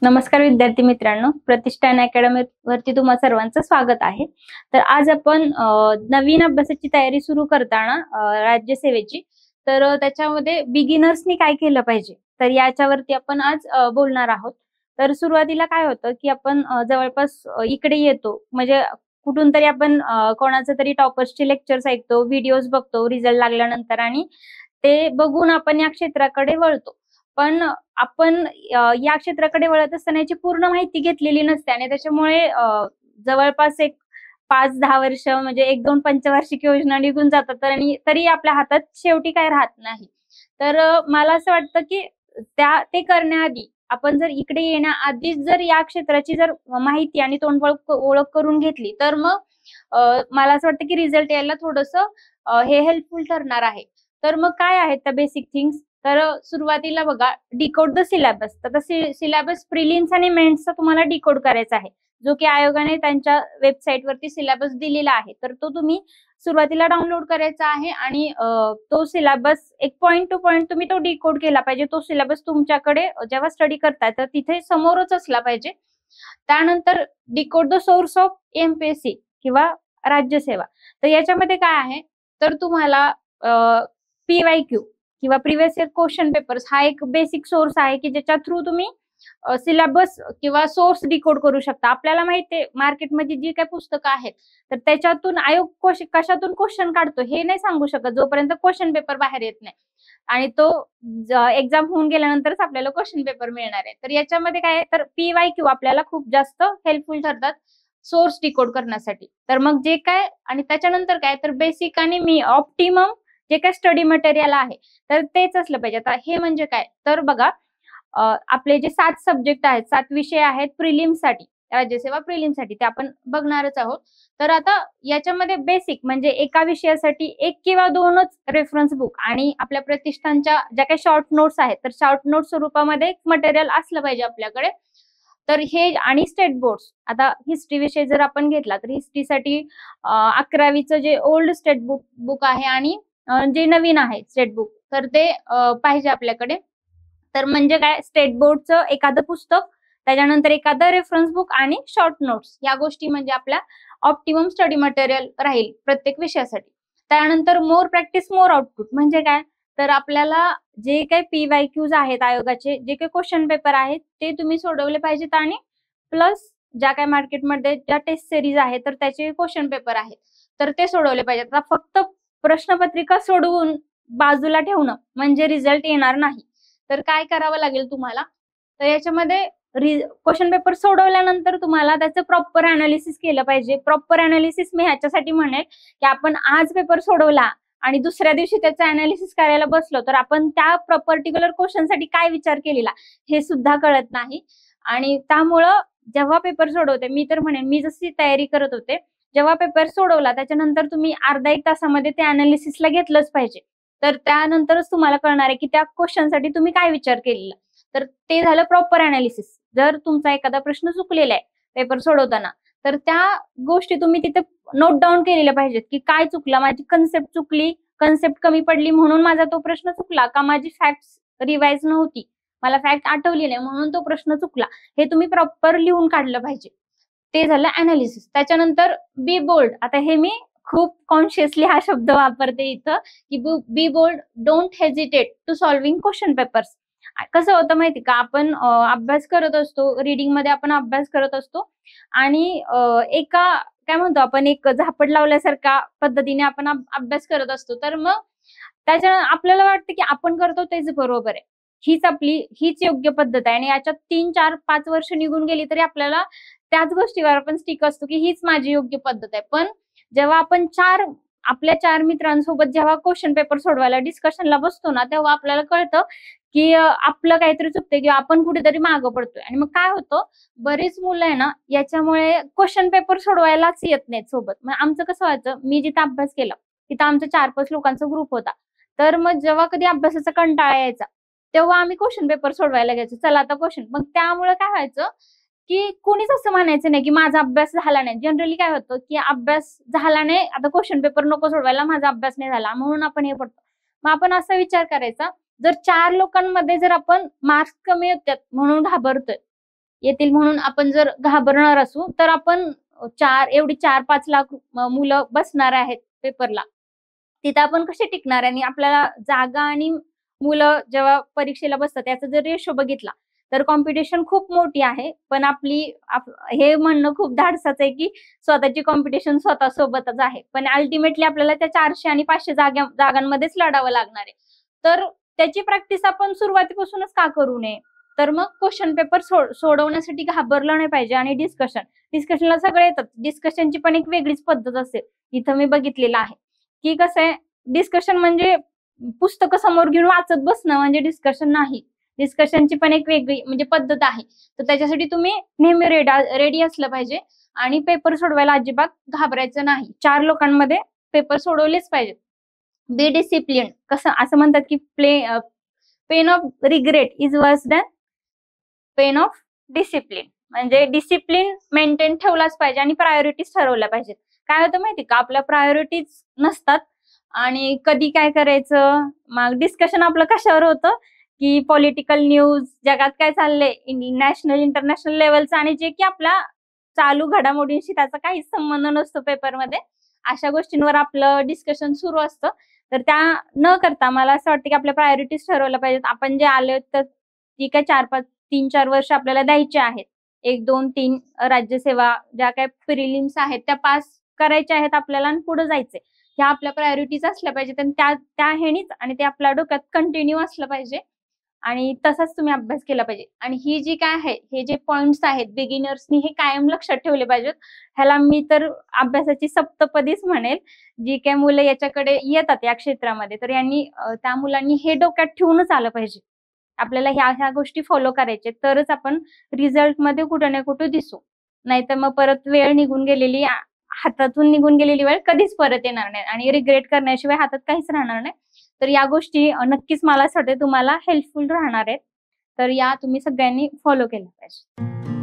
नमस्कार विद्यार्थी मित्रांनो, प्रतिष्ठान अकॅडमी वरती तुम्हा सर्वांचं स्वागत आहे। तर आज आपण नवीन अभ्यासाची तयारी सुरू करताना राज्यसेवेची त्याच्यामध्ये बिगिनर्सनी काय केलं पाहिजे तर याच्यावरती आपण आज बोलणार आहोत। तर सुरुवातीला काय होतं की आपण जवळपास इकडे येतो म्हणजे कुठून तरी आपण कोणाचं तरी टॉपर्सचे लेक्चर्स ऐकतो, व्हिडिओज बघतो रिझल्ट लागल्यानंतर आणि ते बघून आपण या क्षेत्राकडे वळतो। पण आपण या क्षेत्राकडे वळत असताना याची पूर्ण माहिती घेतलेली नसते आणि त्याच्यामुळे जवळपास एक 5-10 वर्ष म्हणजे 1-2 पंचवार्षिक योजना निघून जातात आणि तरी आपल्या हातात शेवटी काय राहत नाही। तर मला असं वाटतं की ते करण्याआधी आपण जर इकडे येण्याआधीच जर या क्षेत्राची जर माहिती आणि तोंडवळ ओळख करून घेतली तर मग मला असं वाटतं की रिझल्ट यायला थोडंसं हे हेल्पफुल ठरणार आहे। तर मग काय आहेत त्या बेसिक थिंग्स तर सुरुवातीला बघा डिकोड द सिलेबस। तर सिलेबस प्रिलिम्स आणि मेन्सचा तुम्हाला डिकोड करायचा आहे, जो की आयोगाने त्यांच्या वेबसाईट वरती सिलेबस दिलेला आहे। तर तो तुम्ही सुरुवातीला डाउनलोड करायचा आहे आणि तो सिलेबस एक पॉइंट टू पॉइंट तुम्ही तो डिकोड केला पाहिजे। तो सिलेबस तुमच्याकडे जेव्हा स्टडी करताय तर तिथे समोरच असला पाहिजे। त्यानंतर decode the source of MPSC किंवा राज्यसेवा। तर याच्यामध्ये काय आहे तर तुम्हाला पीवायक्यू किंवा प्रिव्हियस इयर क्वेश्चन पेपर्स हा एक बेसिक सोर्स आहे की ज्याच्या थ्रू तुम्ही सिलेबस किंवा सोर्स डिकोड करू शकता। आपल्याला माहिती आहे मार्केटमध्ये जी काही पुस्तकं आहेत तर त्याच्यातून आयोग कशातून क्वेश्चन काढतो हे नाही सांगू शकत जोपर्यंत क्वेश्चन पेपर बाहेर येत नाही आणि तो एक्झाम होऊन गेल्यानंतरच आपल्याला क्वेश्चन पेपर मिळणार आहे। तर याच्यामध्ये काय आहे तर पीवायक्यू आपल्याला खूप जास्त हेल्पफुल ठरतात सोर्स डिकोड करण्यासाठी। तर मग जे काय आणि त्याच्यानंतर काय तर बेसिक आणि मी ऑप्टिमम जे काय स्टडी मटेरियल आहे तर तेच असलं पाहिजे। आता हे म्हणजे काय तर बघा आपले जे 7 सब्जेक्ट आहेत, 7 विषय आहेत प्रिलिम्ससाठी, राज्यसेवा प्रिलिम्ससाठी ते आपण बघणारच आहोत। तर आता याच्यामध्ये बेसिक म्हणजे एका विषयासाठी 1 किंवा 2च रेफरन्स बुक आणि आपल्या प्रतिष्ठानच्या ज्या काही शॉर्ट नोट्स आहेत तर शॉर्ट नोट स्वरूपामध्ये मटेरियल असलं पाहिजे आपल्याकडे। तर हे आणि स्टेट बोर्ड्स आता हिस्ट्री विषय जर आपण घेतला तर हिस्ट्रीसाठी 11वीचं जे ओल्ड स्टेट बुक आहे आणि जे नवीन आहे स्टेट बुक तर ते पाहिजे आपल्याकडे। तर म्हणजे काय स्टेट बोर्डचं एखादं पुस्तक, त्याच्यानंतर एखादं रेफरन्स बुक आणि शॉर्ट नोट्स या गोष्टी म्हणजे आपल्या ऑप्टिमम स्टडी मटेरियल राहील प्रत्येक विषयासाठी। त्यानंतर मोर प्रॅक्टिस मोर आउटपुट म्हणजे काय तर आपल्याला जे काही पीवायक्यूज आहेत आयोगाचे जे काही क्वेश्चन पेपर आहेत ते तुम्ही सोडवले पाहिजेत आणि प्लस ज्या काही मार्केटमध्ये ज्या टेस्ट सिरीज आहेत तर त्याचे क्वेश्चन पेपर आहेत तर ते सोडवले पाहिजेत। आता फक्त प्रश्नपत्रिका सोडवून बाजूला ठेवणं म्हणजे रिझल्ट येणार नाही। तर काय करावं लागेल तुम्हाला तर याच्यामध्ये क्वेश्चन पेपर सोडवल्यानंतर तुम्हाला त्याचं प्रॉपर अनालिसिस केलं पाहिजे। प्रॉपर अनालिसिस मी ह्याच्यासाठी म्हणेल की आपण आज पेपर सोडवला आणि दुसऱ्या दिवशी त्याचं अनालिसिस करायला बसलो तर आपण त्या पर्टिक्युलर क्वेश्चनसाठी काय विचार केलेला हे सुद्धा कळत नाही। आणि त्यामुळं जेव्हा पेपर सोडवते मी तर म्हणेन मी जशी तयारी करत होते जेव्हा पेपर सोडवला त्याच्यानंतर तुम्ही अर्धा 1 तासामध्ये ते अनालिसिसला घेतलंच पाहिजे। तर त्यानंतरच तुम्हाला कळणार आहे की त्या क्वेश्चनसाठी तुम्ही काय विचार केलेला। तर ते झालं प्रॉपर अनालिसिस। जर तुमचा एखादा प्रश्न चुकलेला आहे पेपर सोडवताना तर त्या गोष्टी तुम्ही तिथे नोट डाऊन केलेल्या पाहिजेत की काय चुकलं, माझी कन्सेप्ट चुकली, कन्सेप्ट कमी पडली म्हणून माझा तो प्रश्न चुकला का माझी फॅक्ट्स रिवाइज नव्हती, मला फॅक्ट आठवली नाही म्हणून तो प्रश्न चुकला, हे तुम्ही प्रॉपर लिहून काढलं पाहिजे। ते झालं अनालिसिस। त्याच्यानंतर बी बोल्ड। आता हे मी खूप कॉन्शियसली हा शब्द वापरते इथं की be bold, don't hesitate to solving question papers. कसं होतं माहिती का आपण अभ्यास करत असतो, रीडिंग मध्ये आपण अभ्यास करत असतो आणि एका काय म्हणतो आपण एक झापड लावल्यासारख्या पद्धतीने आपण अभ्यास करत असतो। तर मग त्याच्या आपल्याला वाटतं की आपण करतो तेच बरोबर आहे, हीच योग्य पद्धत आहे आणि याच्यात 3-4-5 वर्ष निघून गेली तरी आपल्याला त्याच गोष्टीवर आपण स्टिक असतो की हीच माझी योग्य पद्धत आहे। पण जेव्हा आपण आपल्या 4 मित्रांसोबत जेव्हा क्वेश्चन पेपर सोडवायला डिस्कशनला बसतो ना तेव्हा आपल्याला कळतं की आपलं काहीतरी चुकतंय किंवा आपण कुठेतरी मागं पडतोय आणि मग काय होतं बरीच मुलं आहे ना याच्यामुळे क्वेश्चन पेपर सोडवायलाच येत नाहीत सोबत। मग आमचं कसं व्हायचं मी जिथं अभ्यास केला तिथं आमचा 4-5 लोकांचा ग्रुप होता। तर मग जेव्हा कधी अभ्यासाचा कंटाळा यायचा तेव्हा आम्ही क्वेश्चन पेपर सोडवायला घ्यायचो, चला आता क्वेश्चन। मग त्यामुळे काय व्हायचं की कोणीच असं म्हणायचं नाही की माझा अभ्यास झाला नाही। जनरली काय होतं की अभ्यास झाला नाही आता क्वेश्चन पेपर नको सोडवायला, माझा अभ्यास नाही झाला म्हणून आपण हे पडतो। मग आपण असा विचार करायचा जर 4 लोकांमध्ये जर आपण मार्क्स कमी होतात म्हणून घाबरतोय येतील म्हणून आपण जर घाबरणार असू तर आपण 4-5 लाख मुलं बसणार आहेत पेपरला, तिथं आपण कसे टिकणार? आणि आपल्याला जागा आणि मुलं जेव्हा परीक्षेला बसतात त्याचा जर रेशो बघितला तर कॉम्पिटिशन खूप मोठी आहे. पण हे म्हणणं खूप धाडसाचं आहे की स्वतःची कॉम्पिटिशन स्वतःसोबतच आहे. पण अल्टिमेटली आपल्याला त्या 400 आणि 500 जागांमध्येच लढावं लागणार आहे. तर त्याची प्रॅक्टिस आपण सुरुवातीपासूनच का करू नये? तर मग क्वेश्चन पेपर सोडवण्यासाठी घाबरलं नाही पाहिजे. आणि डिस्कशनला सगळे येतात. डिस्कशनची पण एक वेगळीच पद्धत असते. इथं मी बघितलेलं आहे की कसं आहे, डिस्कशन म्हणजे पुस्तकं समोर घेऊन वाचत बसणं म्हणजे डिस्कशन नाही. डिस्कशनची पण एक वेगळी म्हणजे पद्धत आहे. तर त्याच्यासाठी तुम्ही नेहमी रेडी असलं पाहिजे आणि पेपर सोडवायला अजिबात घाबरायचं नाही. 4 लोकांमध्ये पेपर सोडवलेच पाहिजेत. Be discipline. असं म्हणतात की पेन ऑफ रिग्रेट इज वर्स दॅन पेन ऑफ डिसिप्लिन. म्हणजे डिसिप्लिन मेंटेन ठेवलाच पाहिजे आणि प्रायोरिटीज ठरवल्या पाहिजेत. काय होतं माहिती का, आपल्या प्रायोरिटीज नसतात आणि कधी काय करायचं, मग डिस्कशन आपलं कशावर होतं की पॉलिटिकल न्यूज, जगात काय चाललंय, नॅशनल इंटरनॅशनल लेवलचं, आणि जे की आपल्या चालू घडामोडींशी त्याचा काहीच संबंध नसतो पेपरमध्ये, अशा गोष्टींवर आपलं डिस्कशन सुरू असतं. तर त्या न करता मला असं वाटतं की आपल्या प्रायोरिटीज ठरवल्या पाहिजेत. आपण जे आलोय तर ठीक आहे, 3-4 वर्ष आपल्याला द्यायचे आहेत. 1, 2, 3 राज्यसेवा ज्या काही प्रिलिम्स आहेत त्या पास करायच्या आहेत आपल्याला आणि पुढे जायचंय. ह्या आपल्या प्रायोरिटीज असल्या पाहिजेत आणि त्या ह्यानीच आणि ते आपल्या डोक्यात कंटिन्यू असलं पाहिजे आणि तसाच तुम्ही अभ्यास केला पाहिजे. आणि ही जी काय आहे, हे जे पॉइंट्स आहेत बिगिनर्सनी हे कायम लक्षात ठेवले पाहिजेत. ह्याला मी तर अभ्यासाची सप्तपदीच म्हणेल. जी काही मुलं याच्याकडे येतात या क्षेत्रामध्ये, तर त्या मुलांनी हे डोक्यात ठेवूनच आलं पाहिजे. आपल्याला ह्या गोष्टी फॉलो करायचे, तरच आपण रिझल्टमध्ये कुठं ना कुठं दिसू. नाहीतर मग परत हातातून निघून गेलेली वेळ कधीच परत येणार नाही आणि रिग्रेट करण्याशिवाय हातात काहीच राहणार नाही. तर या गोष्टी नक्कीच मला असं वाटतं तुम्हाला हेल्पफुल राहणार आहेत. तर या तुम्ही सगळ्यांनी फॉलो केल्या पाहिजे.